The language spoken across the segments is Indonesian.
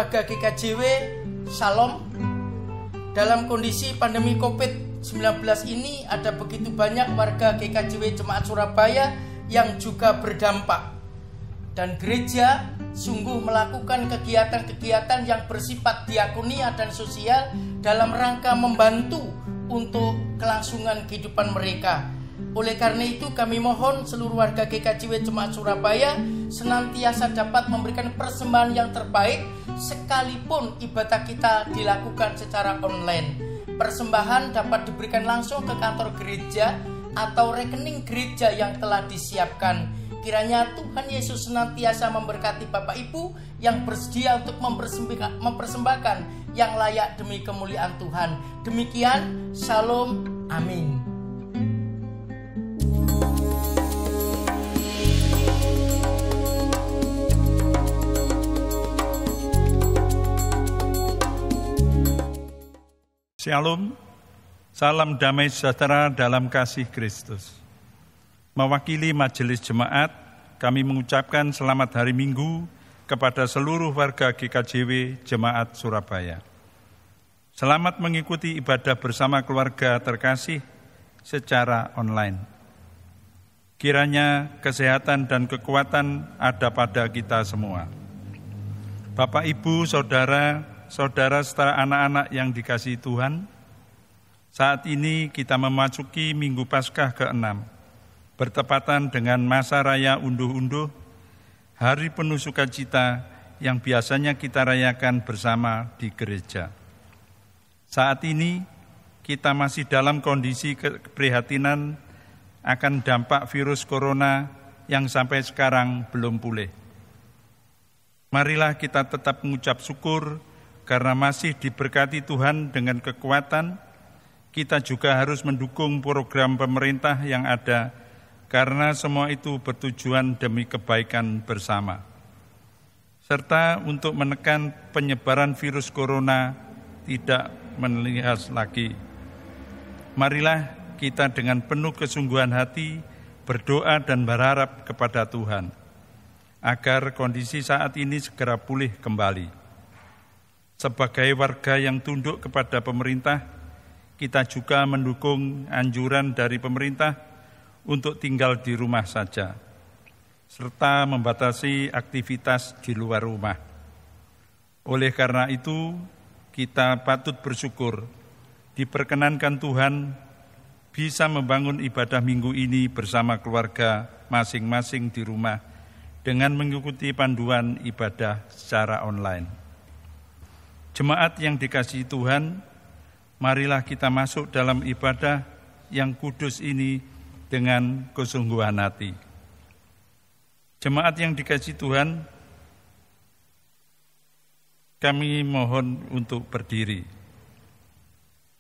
warga GKJW, Shalom. Dalam kondisi pandemi COVID-19 ini ada begitu banyak warga GKJW Jemaat Surabaya yang juga berdampak. Dan gereja sungguh melakukan kegiatan-kegiatan yang bersifat diakonia dan sosial dalam rangka membantu untuk kelangsungan kehidupan mereka. Oleh karena itu kami mohon seluruh warga GKJW Jemaat Surabaya senantiasa dapat memberikan persembahan yang terbaik sekalipun ibadah kita dilakukan secara online. Persembahan dapat diberikan langsung ke kantor gereja atau rekening gereja yang telah disiapkan. Kiranya Tuhan Yesus senantiasa memberkati Bapak Ibu yang bersedia untuk mempersembahkan yang layak demi kemuliaan Tuhan. Demikian, Shalom, amin. Shalom, salam damai sejahtera dalam kasih Kristus. Mewakili majelis jemaat, kami mengucapkan selamat hari Minggu kepada seluruh warga GKJW Jemaat Surabaya. Selamat mengikuti ibadah bersama keluarga terkasih secara online. Kiranya kesehatan dan kekuatan ada pada kita semua. Bapak, Ibu, Saudara serta anak-anak yang dikasihi Tuhan, saat ini kita memasuki Minggu Paskah ke-6, bertepatan dengan masa raya unduh-unduh, hari penuh sukacita yang biasanya kita rayakan bersama di gereja. Saat ini kita masih dalam kondisi keprihatinan akan dampak virus corona yang sampai sekarang belum pulih. Marilah kita tetap mengucap syukur karena masih diberkati Tuhan dengan kekuatan. Kita juga harus mendukung program pemerintah yang ada, karena semua itu bertujuan demi kebaikan bersama. Serta untuk menekan penyebaran virus corona tidak meningkat lagi. Marilah kita dengan penuh kesungguhan hati berdoa dan berharap kepada Tuhan, agar kondisi saat ini segera pulih kembali. Sebagai warga yang tunduk kepada pemerintah, kita juga mendukung anjuran dari pemerintah untuk tinggal di rumah saja, serta membatasi aktivitas di luar rumah. Oleh karena itu, kita patut bersyukur diperkenankan Tuhan bisa membangun ibadah minggu ini bersama keluarga masing-masing di rumah dengan mengikuti panduan ibadah secara online. Jemaat yang dikasihi Tuhan, marilah kita masuk dalam ibadah yang kudus ini dengan kesungguhan hati. Jemaat yang dikasihi Tuhan, kami mohon untuk berdiri.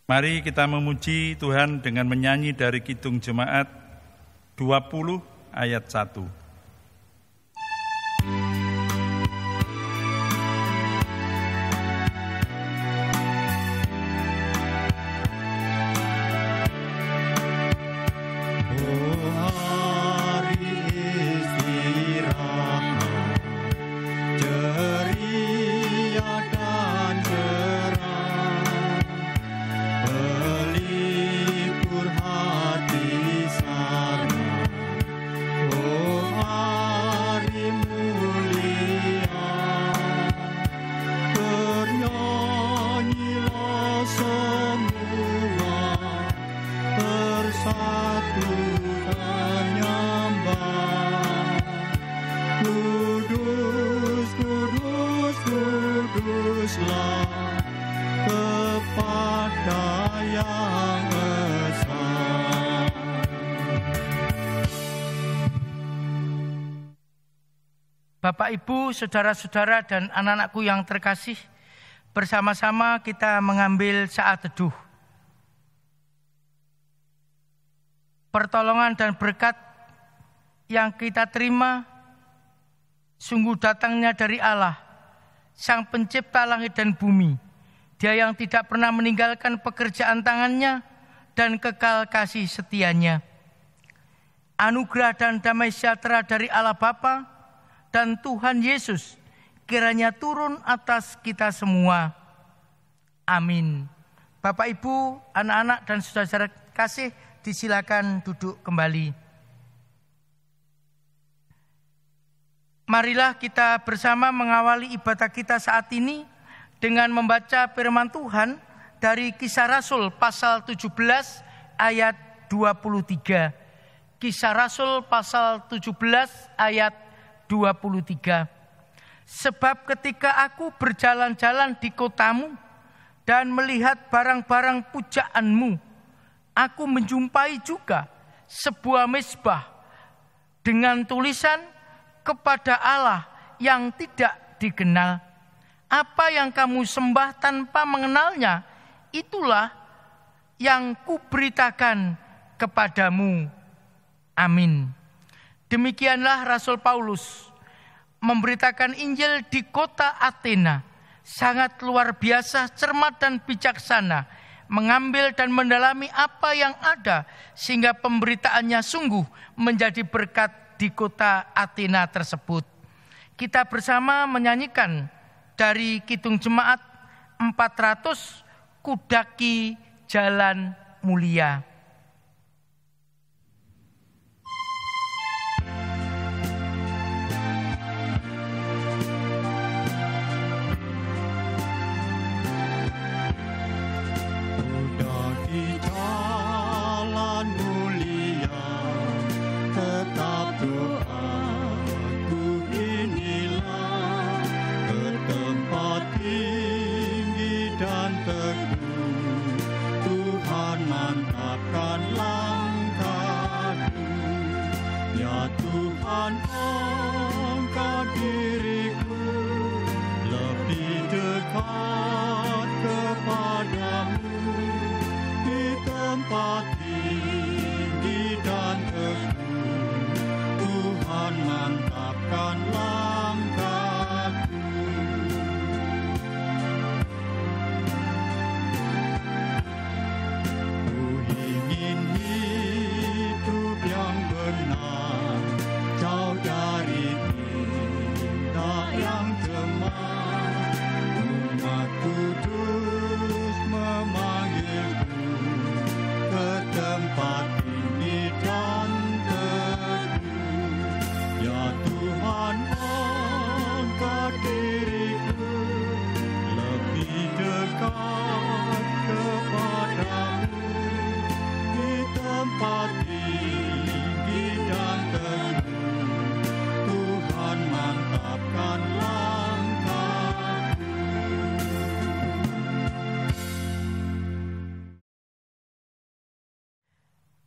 Mari kita memuji Tuhan dengan menyanyi dari Kidung Jemaat 20 ayat 1. Bapak, Ibu, saudara-saudara dan anak-anakku yang terkasih, bersama-sama kita mengambil saat teduh. Pertolongan dan berkat yang kita terima sungguh datangnya dari Allah, Sang Pencipta langit dan bumi. Dia yang tidak pernah meninggalkan pekerjaan tangannya dan kekal kasih setianya. Anugerah dan damai sejahtera dari Allah Bapa dan Tuhan Yesus, kiranya turun atas kita semua. Amin. Bapak, Ibu, anak-anak dan saudara-saudara kasih, disilakan duduk kembali. Marilah kita bersama mengawali ibadah kita saat ini dengan membaca firman Tuhan dari Kisah Rasul pasal 17 ayat 23. Kisah Rasul pasal 17 ayat 23. Sebab ketika aku berjalan-jalan di kotamu dan melihat barang-barang pujaanmu, aku menjumpai juga sebuah mezbah dengan tulisan kepada Allah yang tidak dikenal. Apa yang kamu sembah tanpa mengenalnya, itulah yang kuberitakan kepadamu. Amin. Demikianlah Rasul Paulus memberitakan Injil di kota Athena. Sangat luar biasa, cermat dan bijaksana, mengambil dan mendalami apa yang ada, sehingga pemberitaannya sungguh menjadi berkat di kota Athena tersebut. Kita bersama menyanyikan dari Kidung Jemaat 400, Kudaki Jalan Mulia.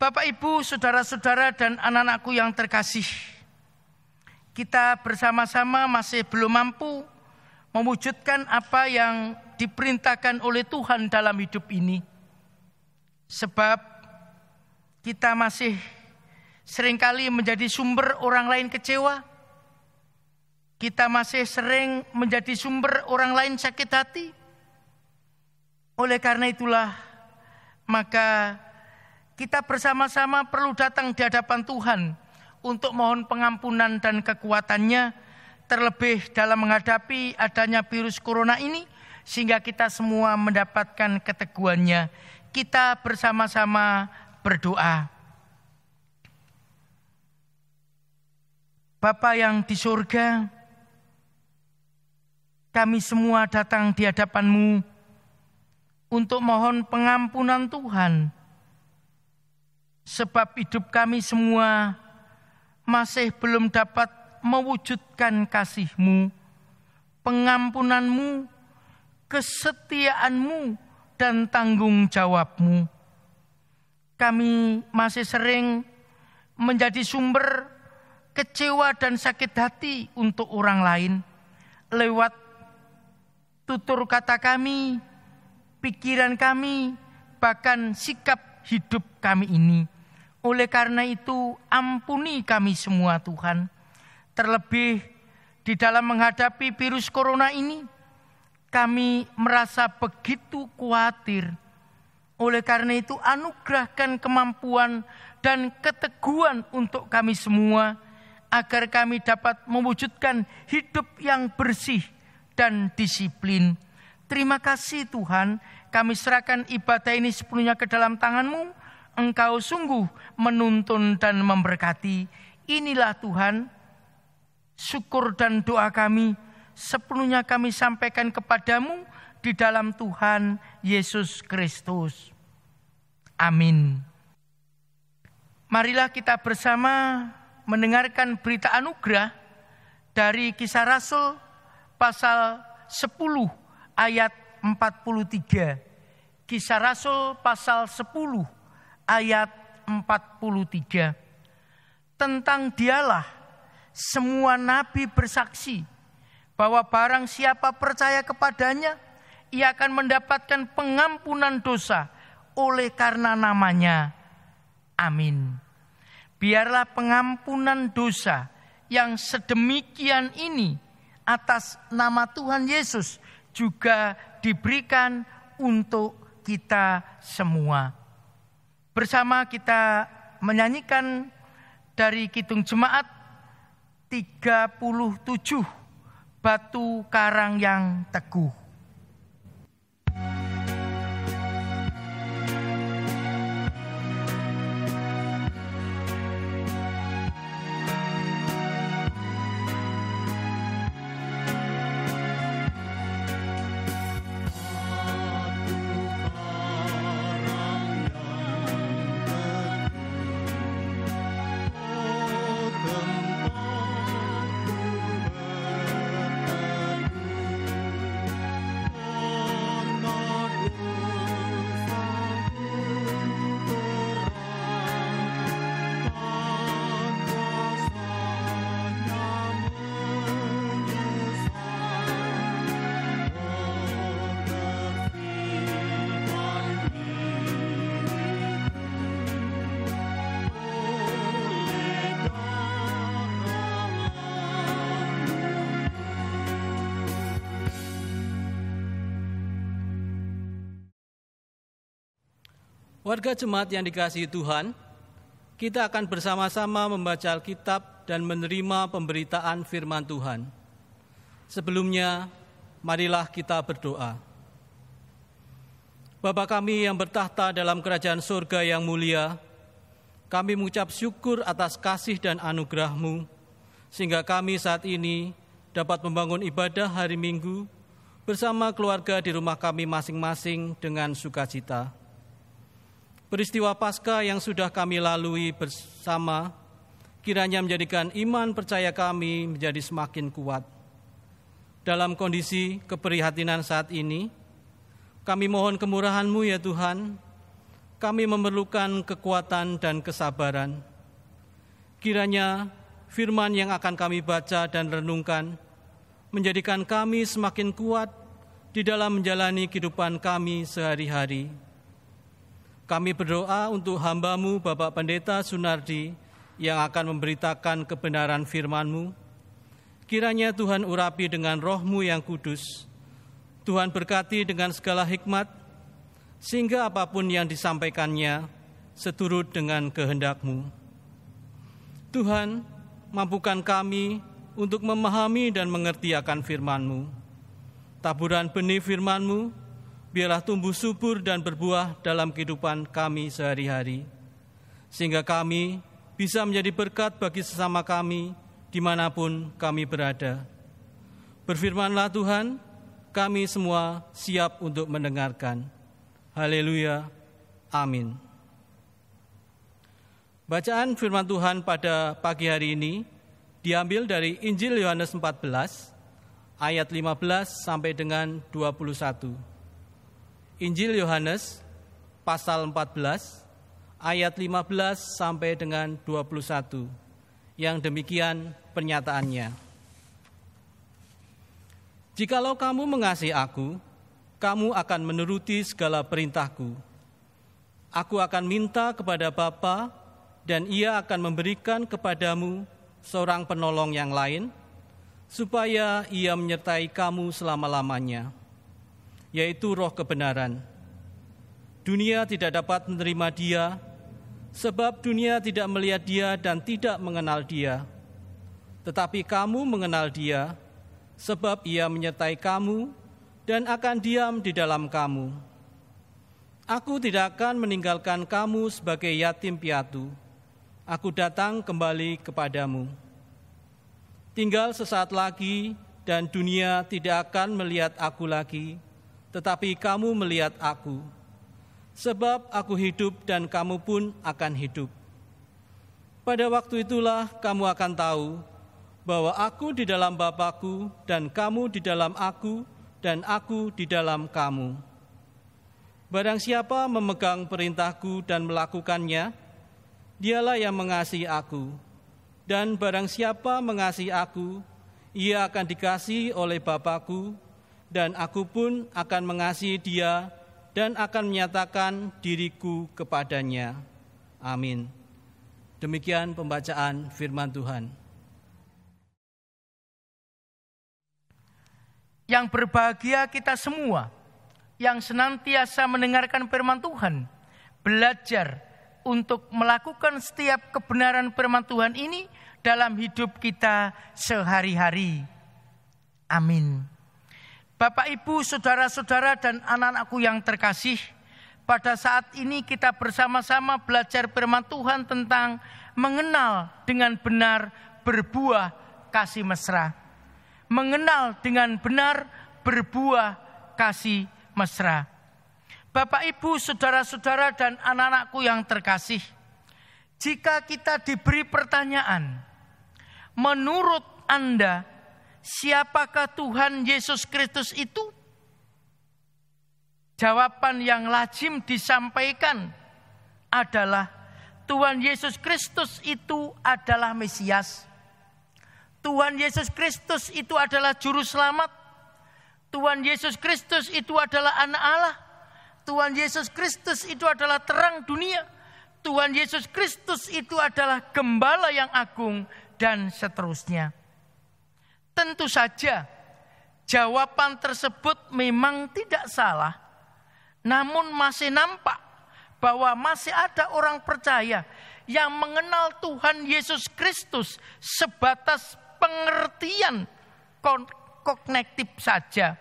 Bapak, Ibu, saudara-saudara dan anak-anakku yang terkasih, kita bersama-sama masih belum mampu mewujudkan apa yang diperintahkan oleh Tuhan dalam hidup ini. Sebab kita masih seringkali menjadi sumber orang lain kecewa. Kita masih sering menjadi sumber orang lain sakit hati. Oleh karena itulah, maka kita bersama-sama perlu datang di hadapan Tuhan untuk mohon pengampunan dan kekuatannya, terlebih dalam menghadapi adanya virus corona ini, sehingga kita semua mendapatkan keteguhannya. Kita bersama-sama berdoa. Bapa yang di surga, kami semua datang di hadapan-Mu untuk mohon pengampunan Tuhan. Sebab hidup kami semua masih belum dapat mewujudkan kasih-Mu, pengampunan-Mu, kesetiaan-Mu, dan tanggung jawab-Mu. Kami masih sering menjadi sumber kecewa dan sakit hati untuk orang lain lewat tutur kata kami, pikiran kami, bahkan sikap hidup kami ini. Oleh karena itu, ampuni kami semua Tuhan. Terlebih di dalam menghadapi virus corona ini, kami merasa begitu khawatir. Oleh karena itu, anugerahkan kemampuan dan keteguhan untuk kami semua, agar kami dapat mewujudkan hidup yang bersih dan disiplin. Terima kasih Tuhan, kami serahkan ibadah ini sepenuhnya ke dalam tangan-Mu. Engkau sungguh menuntun dan memberkati. Inilah Tuhan, syukur dan doa kami sepenuhnya kami sampaikan kepadamu di dalam Tuhan Yesus Kristus. Amin. Marilah kita bersama mendengarkan berita anugerah dari Kisah Rasul pasal 10 ayat 43. Kisah Rasul pasal 10 ayat 43. Tentang dialah semua nabi bersaksi bahwa barang siapa percaya kepadanya, ia akan mendapatkan pengampunan dosa oleh karena namanya. Amin. Biarlah pengampunan dosa yang sedemikian ini atas nama Tuhan Yesus juga diberikan untuk kita semua. Bersama kita menyanyikan dari Kidung Jemaat 37, Batu Karang yang Teguh. Warga jemaat yang dikasihi Tuhan, kita akan bersama-sama membaca Alkitab dan menerima pemberitaan firman Tuhan. Sebelumnya, marilah kita berdoa. Bapa kami yang bertahta dalam kerajaan surga yang mulia, kami mengucap syukur atas kasih dan anugerah-Mu, sehingga kami saat ini dapat membangun ibadah hari Minggu bersama keluarga di rumah kami masing-masing dengan sukacita. Peristiwa Paskah yang sudah kami lalui bersama, kiranya menjadikan iman percaya kami menjadi semakin kuat. Dalam kondisi keprihatinan saat ini, kami mohon kemurahan-Mu ya Tuhan, kami memerlukan kekuatan dan kesabaran. Kiranya firman yang akan kami baca dan renungkan, menjadikan kami semakin kuat di dalam menjalani kehidupan kami sehari-hari. Kami berdoa untuk hamba-Mu Bapak Pendeta Sunardi yang akan memberitakan kebenaran firman-Mu. Kiranya Tuhan urapi dengan roh-Mu yang kudus. Tuhan berkati dengan segala hikmat, sehingga apapun yang disampaikannya seturut dengan kehendak-Mu. Tuhan, mampukan kami untuk memahami dan mengerti akan firman-Mu. Taburan benih firman-Mu biarlah tumbuh subur dan berbuah dalam kehidupan kami sehari-hari, sehingga kami bisa menjadi berkat bagi sesama kami dimanapun kami berada. Berfirmanlah Tuhan, kami semua siap untuk mendengarkan. Haleluya, amin. Bacaan firman Tuhan pada pagi hari ini diambil dari Injil Yohanes 14, ayat 15 sampai dengan 21. Injil Yohanes pasal 14 ayat 15 sampai dengan 21. Yang demikian pernyataannya. Jikalau kamu mengasihi aku, kamu akan menuruti segala perintahku. Aku akan minta kepada Bapa, dan Ia akan memberikan kepadamu seorang penolong yang lain, supaya Ia menyertai kamu selama-lamanya, yaitu Roh kebenaran. Dunia tidak dapat menerima Dia, sebab dunia tidak melihat Dia dan tidak mengenal Dia. Tetapi kamu mengenal Dia, sebab Ia menyertai kamu dan akan diam di dalam kamu. Aku tidak akan meninggalkan kamu sebagai yatim piatu. Aku datang kembali kepadamu. Tinggal sesaat lagi dan dunia tidak akan melihat aku lagi, tetapi kamu melihat aku. Sebab aku hidup dan kamu pun akan hidup. Pada waktu itulah kamu akan tahu bahwa aku di dalam Bapa-Ku dan kamu di dalam aku dan aku di dalam kamu. Barang siapa memegang perintahku dan melakukannya, dialah yang mengasihi aku. Dan barang siapa mengasihi aku, ia akan dikasihi oleh Bapa-Ku, dan aku pun akan mengasihi dia dan akan menyatakan diriku kepadanya. Amin. Demikian pembacaan firman Tuhan. Yang berbahagia kita semua yang senantiasa mendengarkan firman Tuhan, belajar untuk melakukan setiap kebenaran firman Tuhan ini dalam hidup kita sehari-hari. Amin. Bapak, Ibu, saudara-saudara dan anak-anakku yang terkasih, pada saat ini kita bersama-sama belajar firman Tuhan tentang mengenal dengan benar berbuah kasih mesra. Mengenal dengan benar berbuah kasih mesra. Bapak, Ibu, saudara-saudara dan anak-anakku yang terkasih, jika kita diberi pertanyaan, menurut Anda, siapakah Tuhan Yesus Kristus itu? Jawaban yang lazim disampaikan adalah Tuhan Yesus Kristus itu adalah Mesias. Tuhan Yesus Kristus itu adalah Juru Selamat. Tuhan Yesus Kristus itu adalah Anak Allah. Tuhan Yesus Kristus itu adalah terang dunia. Tuhan Yesus Kristus itu adalah Gembala yang agung, dan seterusnya. Tentu saja jawaban tersebut memang tidak salah. Namun masih nampak bahwa masih ada orang percaya yang mengenal Tuhan Yesus Kristus sebatas pengertian kognitif saja.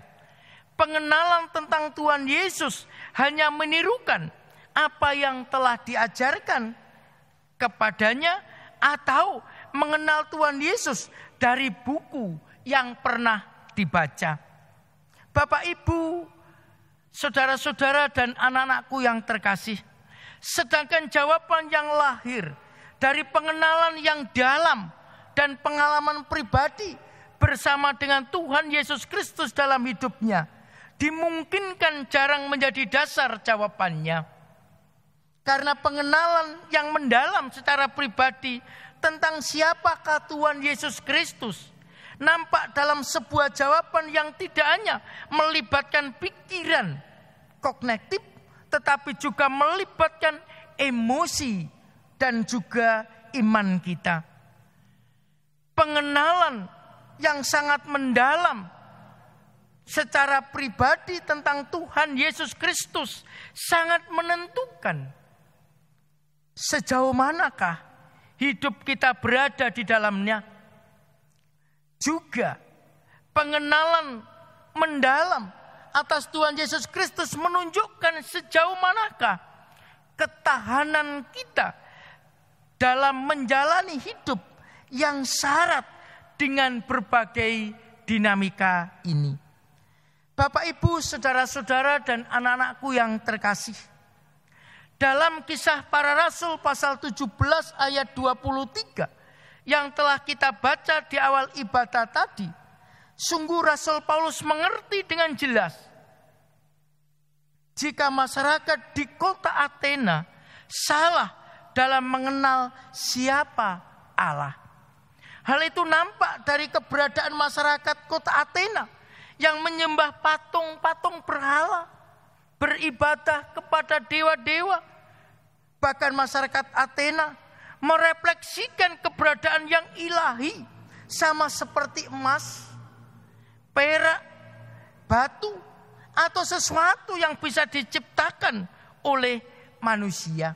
Pengenalan tentang Tuhan Yesus hanya menirukan apa yang telah diajarkan kepadanya, atau mengenal Tuhan Yesus dari buku yang pernah dibaca. Bapak, Ibu, saudara-saudara dan anak-anakku yang terkasih, sedangkan jawaban yang lahir dari pengenalan yang dalam dan pengalaman pribadi bersama dengan Tuhan Yesus Kristus dalam hidupnya, dimungkinkan jarang menjadi dasar jawabannya. Karena pengenalan yang mendalam secara pribadi tentang siapakah Tuhan Yesus Kristus nampak dalam sebuah jawaban yang tidak hanya melibatkan pikiran kognitif, tetapi juga melibatkan emosi dan juga iman kita. Pengenalan yang sangat mendalam secara pribadi tentang Tuhan Yesus Kristus sangat menentukan sejauh manakah hidup kita berada di dalamnya. Juga pengenalan mendalam atas Tuhan Yesus Kristus menunjukkan sejauh manakah ketahanan kita dalam menjalani hidup yang syarat dengan berbagai dinamika ini. Bapak, Ibu, saudara-saudara dan anak-anakku yang terkasih, dalam Kisah Para Rasul pasal 17 ayat 23 yang telah kita baca di awal ibadah tadi, sungguh Rasul Paulus mengerti dengan jelas jika masyarakat di kota Athena salah dalam mengenal siapa Allah. Hal itu nampak dari keberadaan masyarakat kota Athena yang menyembah patung-patung berhala, beribadah kepada dewa-dewa. Bahkan masyarakat Athena merefleksikan keberadaan yang ilahi sama seperti emas, perak, batu, atau sesuatu yang bisa diciptakan oleh manusia.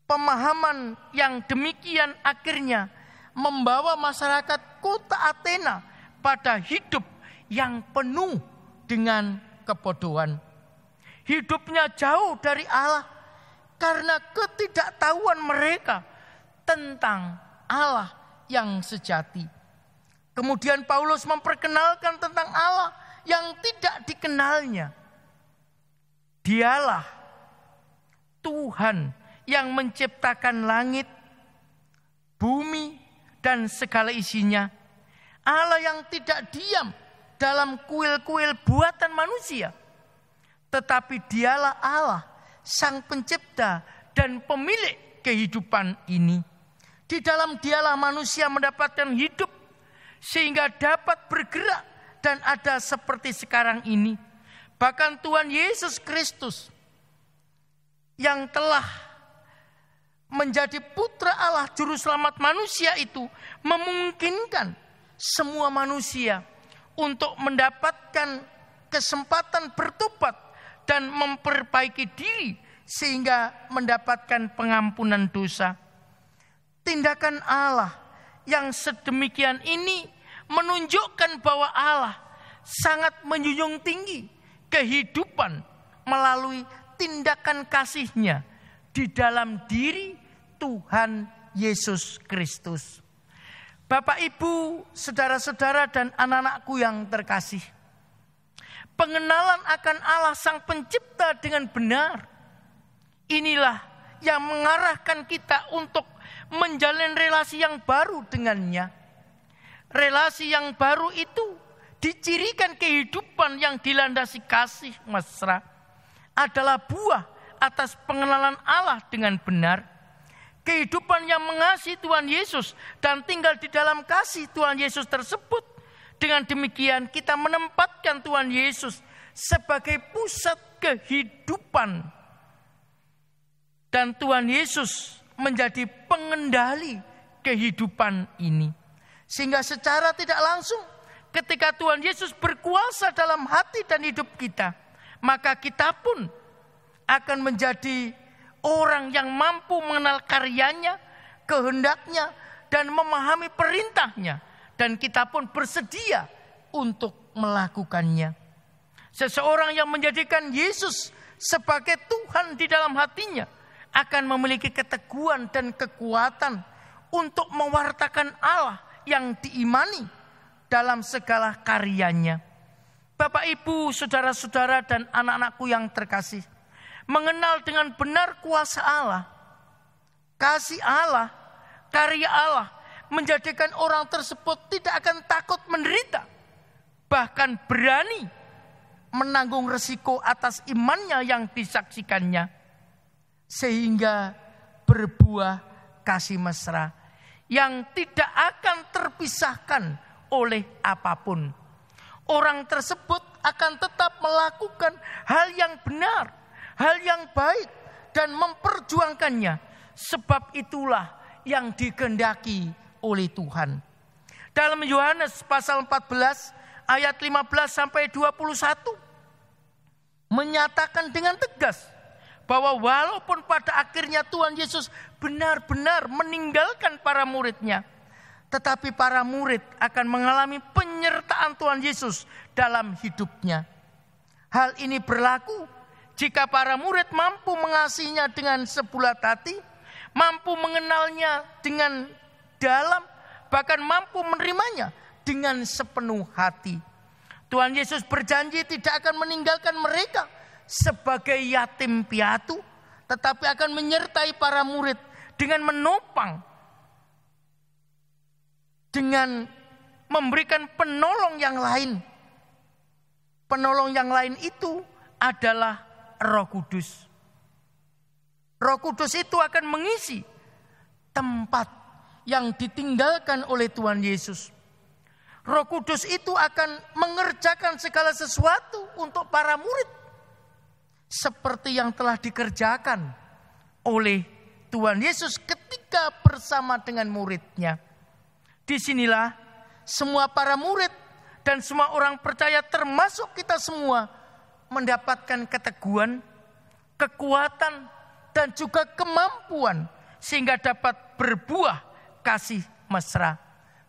Pemahaman yang demikian akhirnya membawa masyarakat kota Athena pada hidup yang penuh dengan kebodohan. Hidupnya jauh dari Allah karena ketidaktahuan mereka tentang Allah yang sejati. Kemudian Paulus memperkenalkan tentang Allah yang tidak dikenalnya. Dialah Tuhan yang menciptakan langit, bumi, dan segala isinya. Allah yang tidak diam dalam kuil-kuil buatan manusia. Tetapi dialah Allah, sang pencipta dan pemilik kehidupan ini. Di dalam dialah manusia mendapatkan hidup sehingga dapat bergerak dan ada seperti sekarang ini. Bahkan Tuhan Yesus Kristus yang telah menjadi putra Allah juru selamat manusia itu memungkinkan semua manusia untuk mendapatkan kesempatan bertobat dan memperbaiki diri sehingga mendapatkan pengampunan dosa. Tindakan Allah yang sedemikian ini menunjukkan bahwa Allah sangat menjunjung tinggi kehidupan melalui tindakan kasih-Nya di dalam diri Tuhan Yesus Kristus. Bapak, Ibu, saudara-saudara dan anak-anakku yang terkasih, pengenalan akan Allah Sang Pencipta dengan benar, inilah yang mengarahkan kita untuk menjalin relasi yang baru dengannya. Relasi yang baru itu dicirikan kehidupan yang dilandasi kasih mesra, adalah buah atas pengenalan Allah dengan benar. Kehidupan yang mengasihi Tuhan Yesus dan tinggal di dalam kasih Tuhan Yesus tersebut. Dengan demikian kita menempatkan Tuhan Yesus sebagai pusat kehidupan. Dan Tuhan Yesus menjadi pengendali kehidupan ini. Sehingga secara tidak langsung ketika Tuhan Yesus berkuasa dalam hati dan hidup kita, maka kita pun akan menjadi orang yang mampu mengenal karyanya, kehendaknya, dan memahami perintahnya. Dan kita pun bersedia untuk melakukannya. Seseorang yang menjadikan Yesus sebagai Tuhan di dalam hatinya akan memiliki keteguhan dan kekuatan untuk mewartakan Allah yang diimani dalam segala karyanya. Bapak, Ibu, saudara-saudara dan anak-anakku yang terkasih, mengenal dengan benar kuasa Allah, kasih Allah, karya Allah, menjadikan orang tersebut tidak akan takut menderita, bahkan berani menanggung resiko atas imannya yang disaksikannya, sehingga berbuah kasih mesra yang tidak akan terpisahkan oleh apapun. Orang tersebut akan tetap melakukan hal yang benar, hal yang baik, dan memperjuangkannya. Sebab itulah yang dikehendaki oleh Tuhan. Dalam Yohanes pasal 14 ayat 15 sampai 21 menyatakan dengan tegas bahwa walaupun pada akhirnya Tuhan Yesus benar-benar meninggalkan para muridnya, tetapi para murid akan mengalami penyertaan Tuhan Yesus dalam hidupnya. Hal ini berlaku jika para murid mampu mengasihinya dengan sebulat hati, mampu mengenalnya dengan dalam, bahkan mampu menerimanya dengan sepenuh hati. Tuhan Yesus berjanji tidak akan meninggalkan mereka sebagai yatim piatu, tetapi akan menyertai para murid dengan menopang, dengan memberikan penolong yang lain. Penolong yang lain itu adalah Roh Kudus. Roh Kudus itu akan mengisi tempat yang ditinggalkan oleh Tuhan Yesus. Roh Kudus itu akan mengerjakan segala sesuatu untuk para murid, seperti yang telah dikerjakan oleh Tuhan Yesus ketika bersama dengan muridnya. Disinilah semua para murid dan semua orang percaya, termasuk kita semua, mendapatkan keteguhan, kekuatan, dan juga kemampuan sehingga dapat berbuah kasih mesra.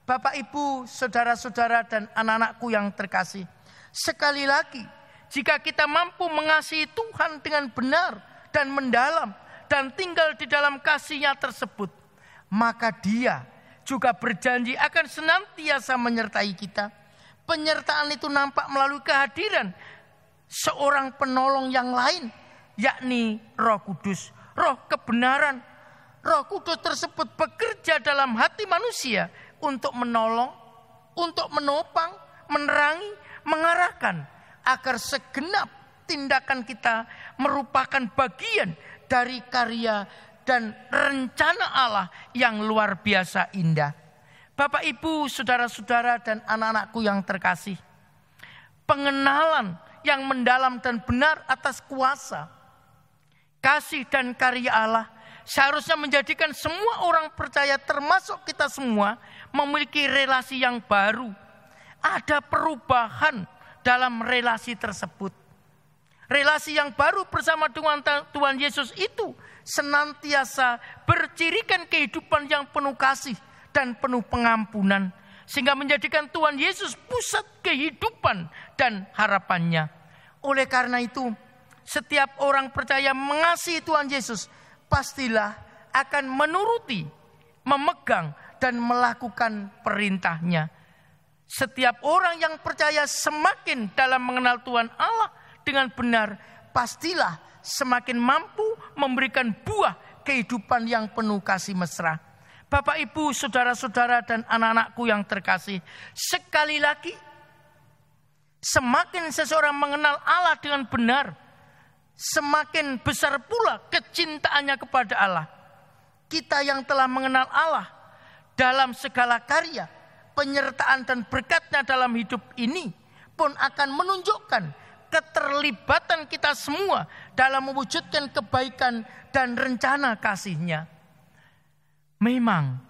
Bapak, Ibu, saudara-saudara dan anak-anakku yang terkasih, sekali lagi, jika kita mampu mengasihi Tuhan dengan benar dan mendalam dan tinggal di dalam kasih-Nya tersebut, maka Dia juga berjanji akan senantiasa menyertai kita. Penyertaan itu nampak melalui kehadiran seorang penolong yang lain, yakni Roh Kudus, Roh kebenaran. Roh Kudus tersebut bekerja dalam hati manusia untuk menolong, untuk menopang, menerangi, mengarahkan, agar segenap tindakan kita merupakan bagian dari karya dan rencana Allah yang luar biasa indah. Bapak, Ibu, saudara-saudara dan anak-anakku yang terkasih, pengenalan yang mendalam dan benar atas kuasa, kasih dan karya Allah seharusnya menjadikan semua orang percaya, termasuk kita semua, memiliki relasi yang baru. Ada perubahan dalam relasi tersebut. Relasi yang baru bersama dengan Tuhan Yesus itu senantiasa bercirikan kehidupan yang penuh kasih dan penuh pengampunan, sehingga menjadikan Tuhan Yesus pusat kehidupan dan harapannya. Oleh karena itu, setiap orang percaya mengasihi Tuhan Yesus pastilah akan menuruti, memegang dan melakukan perintah-Nya. Setiap orang yang percaya semakin dalam mengenal Tuhan Allah dengan benar, pastilah semakin mampu memberikan buah kehidupan yang penuh kasih mesra. Bapak, Ibu, saudara-saudara dan anak-anakku yang terkasih, sekali lagi, semakin seseorang mengenal Allah dengan benar, semakin besar pula kecintaannya kepada Allah. Kita yang telah mengenal Allah dalam segala karya, penyertaan dan berkat-Nya dalam hidup ini pun akan menunjukkan keterlibatan kita semua dalam mewujudkan kebaikan dan rencana kasih-Nya. Memang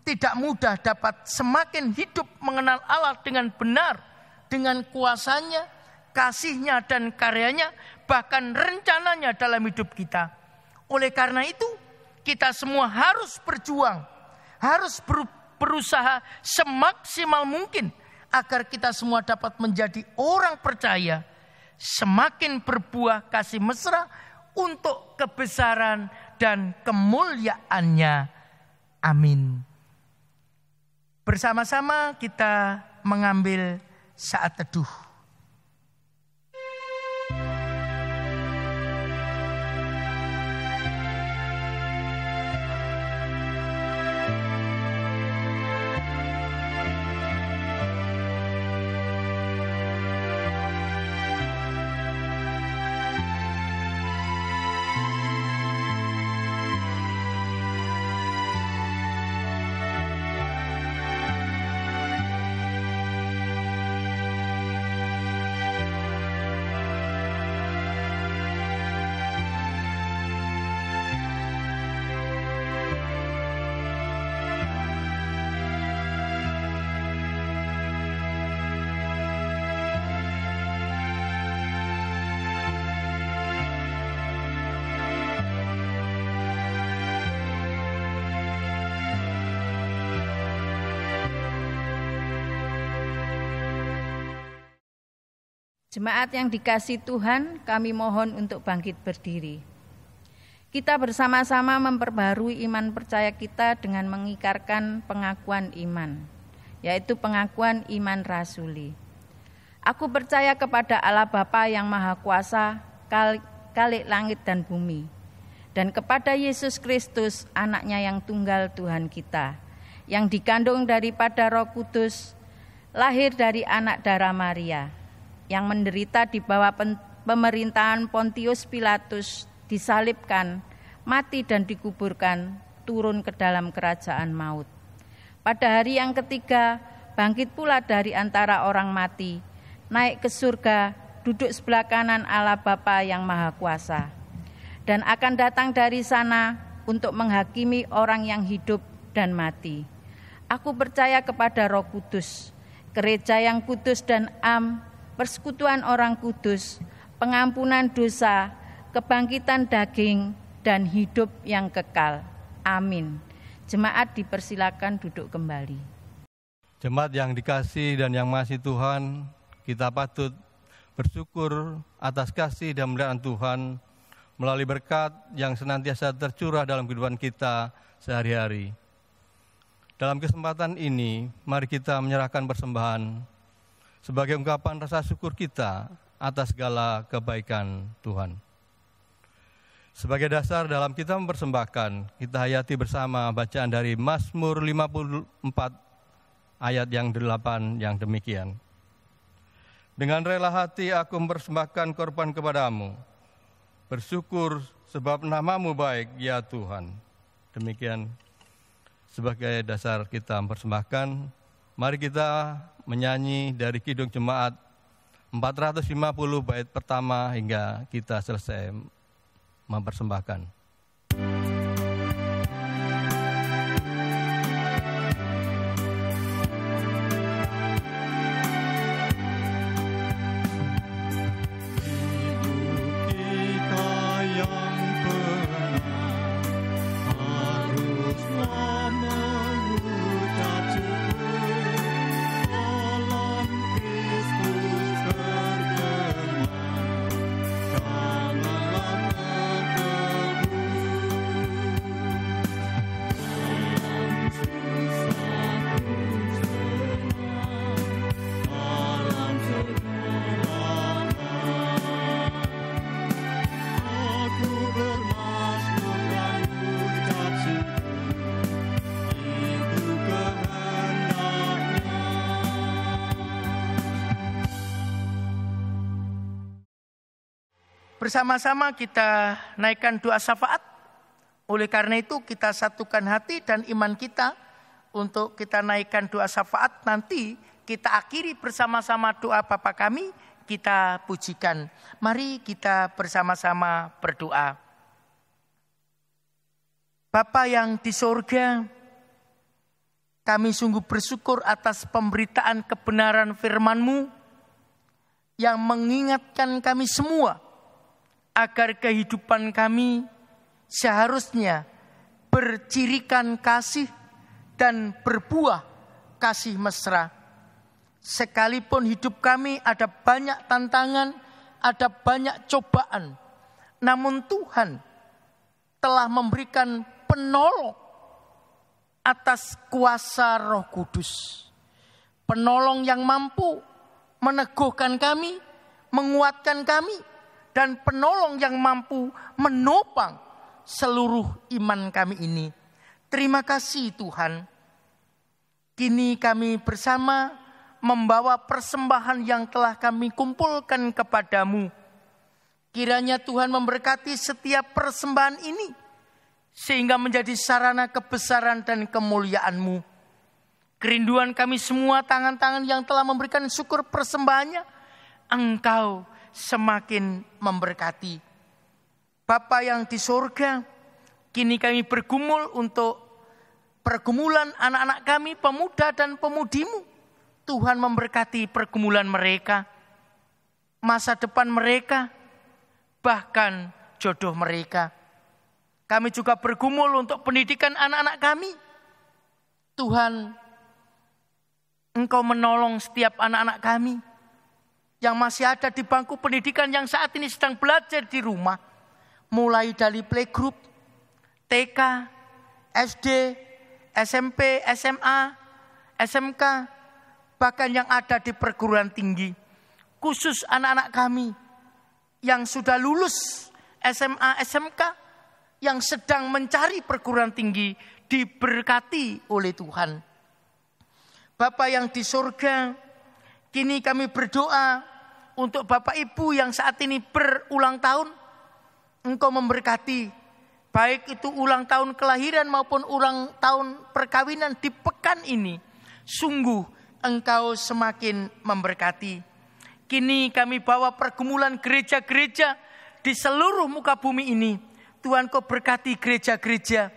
tidak mudah dapat semakin hidup mengenal Allah dengan benar, dengan kuasa-Nya, kasih-Nya dan karya-Nya, bahkan rencana-Nya dalam hidup kita. Oleh karena itu, kita semua harus berjuang, harus berusaha semaksimal mungkin agar kita semua dapat menjadi orang percaya, semakin berbuah kasih mesra untuk kebesaran dan kemuliaan-Nya. Amin. Bersama-sama kita mengambil saat teduh. Jemaat yang dikasihi Tuhan, kami mohon untuk bangkit berdiri. Kita bersama-sama memperbarui iman percaya kita dengan mengikrarkan pengakuan iman, yaitu pengakuan iman rasuli. Aku percaya kepada Allah Bapa yang Maha Kuasa, Khalik langit dan bumi, dan kepada Yesus Kristus, Anak-Nya yang tunggal Tuhan kita, yang dikandung daripada Roh Kudus, lahir dari anak darah Maria, yang menderita di bawah pemerintahan Pontius Pilatus, disalibkan, mati dan dikuburkan, turun ke dalam kerajaan maut. Pada hari yang ketiga, bangkit pula dari antara orang mati, naik ke surga, duduk sebelah kanan Allah Bapa yang Maha Kuasa, dan akan datang dari sana untuk menghakimi orang yang hidup dan mati. Aku percaya kepada Roh Kudus, gereja yang kudus dan persekutuan orang kudus, pengampunan dosa, kebangkitan daging, dan hidup yang kekal. Amin. Jemaat dipersilakan duduk kembali. Jemaat yang dikasihi dan yang mengasihi Tuhan, kita patut bersyukur atas kasih dan pemeliharaan Tuhan melalui berkat yang senantiasa tercurah dalam kehidupan kita sehari-hari. Dalam kesempatan ini, mari kita menyerahkan persembahan sebagai ungkapan rasa syukur kita atas segala kebaikan Tuhan. Sebagai dasar dalam kita mempersembahkan, kita hayati bersama bacaan dari Mazmur 54 ayat yang 8 yang demikian. Dengan rela hati aku mempersembahkan korban kepadamu, bersyukur sebab nama-Mu baik, ya Tuhan. Demikian sebagai dasar kita mempersembahkan, mari kita menyanyi dari Kidung Jemaat 450 bait pertama hingga kita selesai mempersembahkan. Bersama-sama kita naikkan doa syafaat. Oleh karena itu kita satukan hati dan iman kita untuk kita naikkan doa syafaat. Nanti kita akhiri bersama-sama doa Bapa kami, kita pujikan. Mari kita bersama-sama berdoa. Bapa yang di surga, kami sungguh bersyukur atas pemberitaan kebenaran firman-Mu yang mengingatkan kami semua agar kehidupan kami seharusnya bercirikan kasih dan berbuah kasih mesra. Sekalipun hidup kami ada banyak tantangan, ada banyak cobaan, namun Tuhan telah memberikan penolong atas kuasa Roh Kudus. Penolong yang mampu meneguhkan kami, menguatkan kami, dan penolong yang mampu menopang seluruh iman kami ini. Terima kasih Tuhan. Kini kami bersama membawa persembahan yang telah kami kumpulkan kepadamu. Kiranya Tuhan memberkati setiap persembahan ini, sehingga menjadi sarana kebesaran dan kemuliaan-Mu. Kerinduan kami semua, tangan-tangan yang telah memberikan syukur persembahannya, Engkau semakin memberkati. Bapa yang di surga, kini kami bergumul untuk pergumulan anak-anak kami, pemuda dan pemudi-Mu. Tuhan memberkati pergumulan mereka, masa depan mereka, bahkan jodoh mereka. Kami juga bergumul untuk pendidikan anak-anak kami. Tuhan, Engkau menolong setiap anak-anak kami yang masih ada di bangku pendidikan, yang saat ini sedang belajar di rumah. Mulai dari playgroup, TK, SD, SMP, SMA, SMK, bahkan yang ada di perguruan tinggi. Khusus anak-anak kami yang sudah lulus SMA, SMK, yang sedang mencari perguruan tinggi, diberkati oleh Tuhan. Bapa yang di surga, kini kami berdoa untuk Bapak Ibu yang saat ini berulang tahun. Engkau memberkati, baik itu ulang tahun kelahiran maupun ulang tahun perkawinan di pekan ini. Sungguh Engkau semakin memberkati. Kini kami bawa pergumulan gereja-gereja di seluruh muka bumi ini. Tuhan, Kau berkati gereja-gereja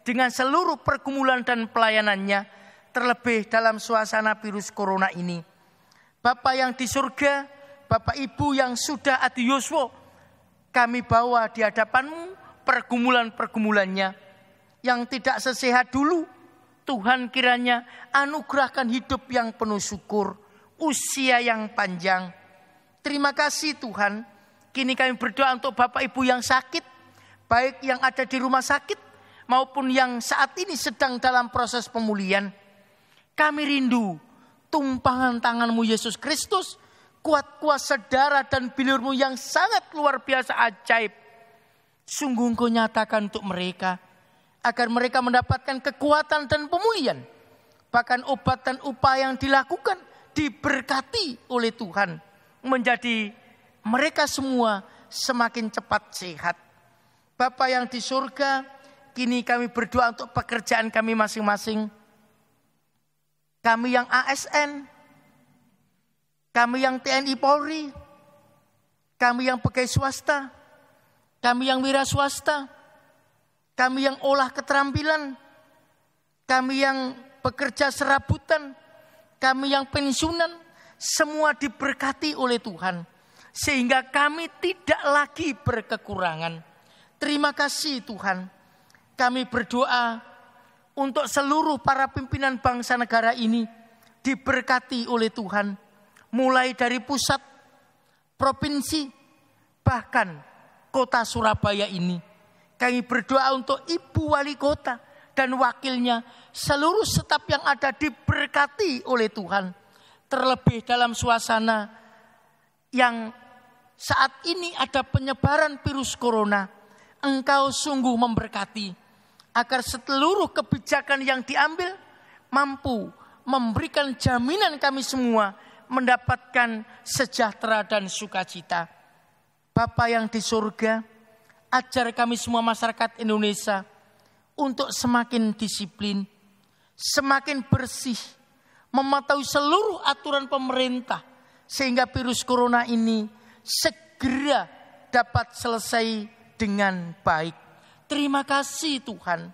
dengan seluruh pergumulan dan pelayanannya, terlebih dalam suasana virus corona ini. Bapa yang di surga, Bapak Ibu yang sudah adi yuswa, kami bawa di hadapan-Mu pergumulan-pergumulannya yang tidak sesehat dulu, Tuhan kiranya anugerahkan hidup yang penuh syukur, usia yang panjang. Terima kasih Tuhan. Kini kami berdoa untuk Bapak Ibu yang sakit, baik yang ada di rumah sakit maupun yang saat ini sedang dalam proses pemulihan. Kami rindu tumpangan tangan-Mu Yesus Kristus, kuat kuasa darah dan bilur-Mu yang sangat luar biasa ajaib. Sungguh Engkau nyatakan untuk mereka, agar mereka mendapatkan kekuatan dan pemulihan. Bahkan obat dan upaya yang dilakukan diberkati oleh Tuhan, menjadi mereka semua semakin cepat sehat. Bapa yang di surga, kini kami berdoa untuk pekerjaan kami masing-masing. Kami yang ASN, kami yang TNI Polri, kami yang pegawai swasta, kami yang wira swasta, kami yang olah keterampilan, kami yang bekerja serabutan, kami yang pensiunan, semua diberkati oleh Tuhan. Sehingga kami tidak lagi berkekurangan. Terima kasih Tuhan. Kami berdoa untuk seluruh para pimpinan bangsa negara ini diberkati oleh Tuhan. Mulai dari pusat, provinsi, bahkan kota Surabaya ini. Kami berdoa untuk Ibu Wali Kota dan wakilnya, seluruh staf yang ada diberkati oleh Tuhan. Terlebih dalam suasana yang saat ini ada penyebaran virus corona, Engkau sungguh memberkati agar seluruh kebijakan yang diambil mampu memberikan jaminan kami semua mendapatkan sejahtera dan sukacita. Bapa yang di surga, ajar kami semua masyarakat Indonesia untuk semakin disiplin, semakin bersih, mematuhi seluruh aturan pemerintah sehingga virus corona ini segera dapat selesai dengan baik. Terima kasih Tuhan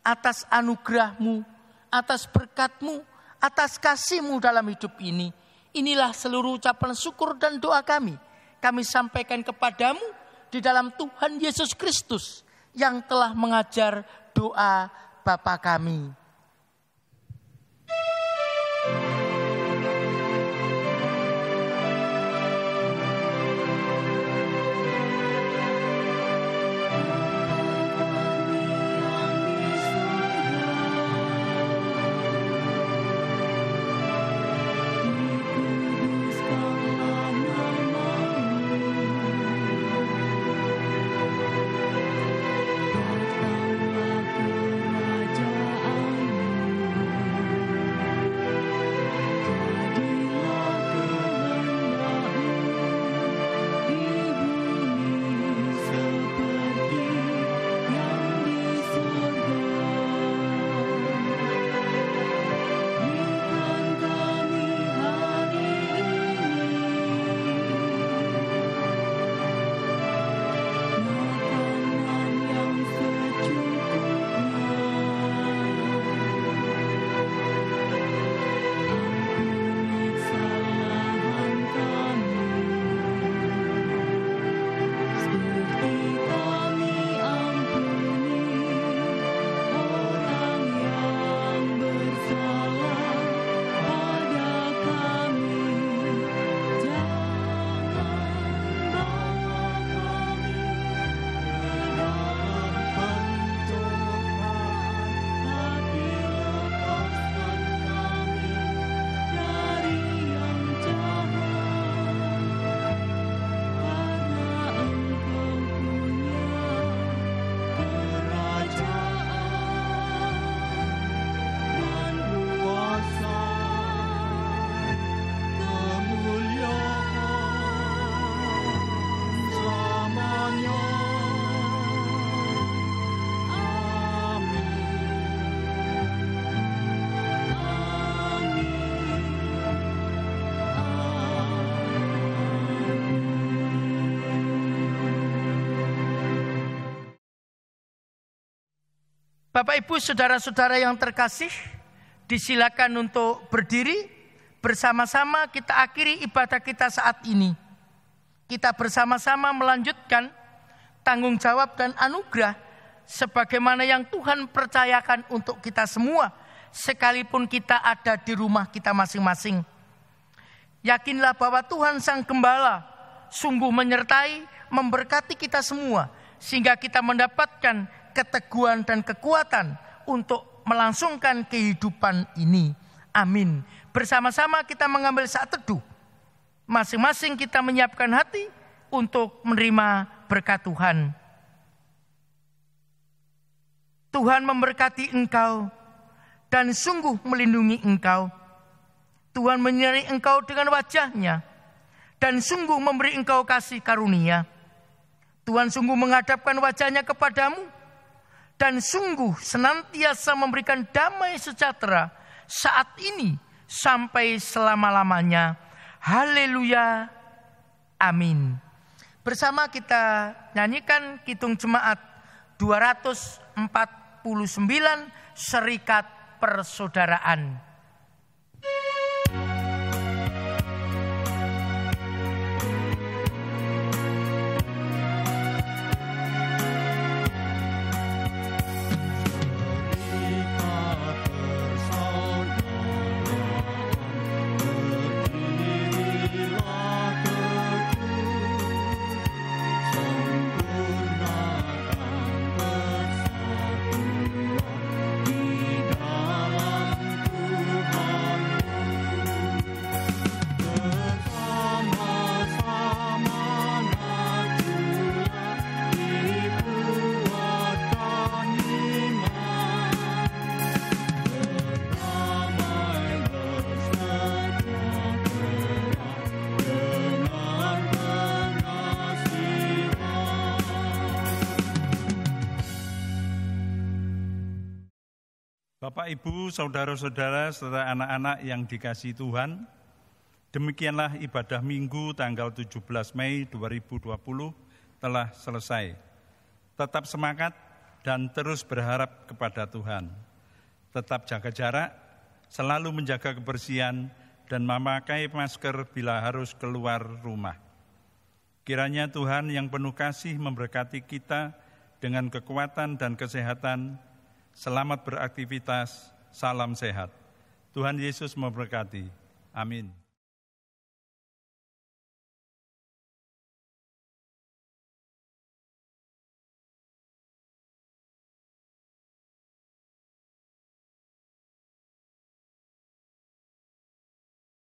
atas anugerah-Mu, atas berkat-Mu, atas kasih-Mu dalam hidup ini. Inilah seluruh ucapan syukur dan doa kami. Kami sampaikan kepadamu di dalam Tuhan Yesus Kristus yang telah mengajar doa Bapa kami. Bapak Ibu saudara-saudara yang terkasih, disilakan untuk berdiri bersama-sama kita akhiri ibadah kita saat ini. Kita bersama-sama melanjutkan tanggung jawab dan anugerah sebagaimana yang Tuhan percayakan untuk kita semua, sekalipun kita ada di rumah kita masing-masing. Yakinlah bahwa Tuhan Sang Gembala sungguh menyertai, memberkati kita semua, sehingga kita mendapatkan keteguhan dan kekuatan untuk melangsungkan kehidupan ini. Amin. Bersama-sama kita mengambil saat teduh. Masing-masing kita menyiapkan hati untuk menerima berkat Tuhan. Tuhan memberkati engkau dan sungguh melindungi engkau. Tuhan menyertai engkau dengan wajah-Nya dan sungguh memberi engkau kasih karunia. Tuhan sungguh menghadapkan wajah-Nya kepadamu dan sungguh senantiasa memberikan damai sejahtera saat ini sampai selama-lamanya. Haleluya. Amin. Bersama kita nyanyikan Kidung Jemaat 249, Serikat Persaudaraan. Bapak, Ibu, saudara-saudara, serta anak-anak yang dikasihi Tuhan, demikianlah ibadah Minggu tanggal 17 Mei 2020 telah selesai. Tetap semangat dan terus berharap kepada Tuhan. Tetap jaga jarak, selalu menjaga kebersihan, dan memakai masker bila harus keluar rumah. Kiranya Tuhan yang penuh kasih memberkati kita dengan kekuatan dan kesehatan. Selamat beraktivitas, salam sehat. Tuhan Yesus memberkati. Amin.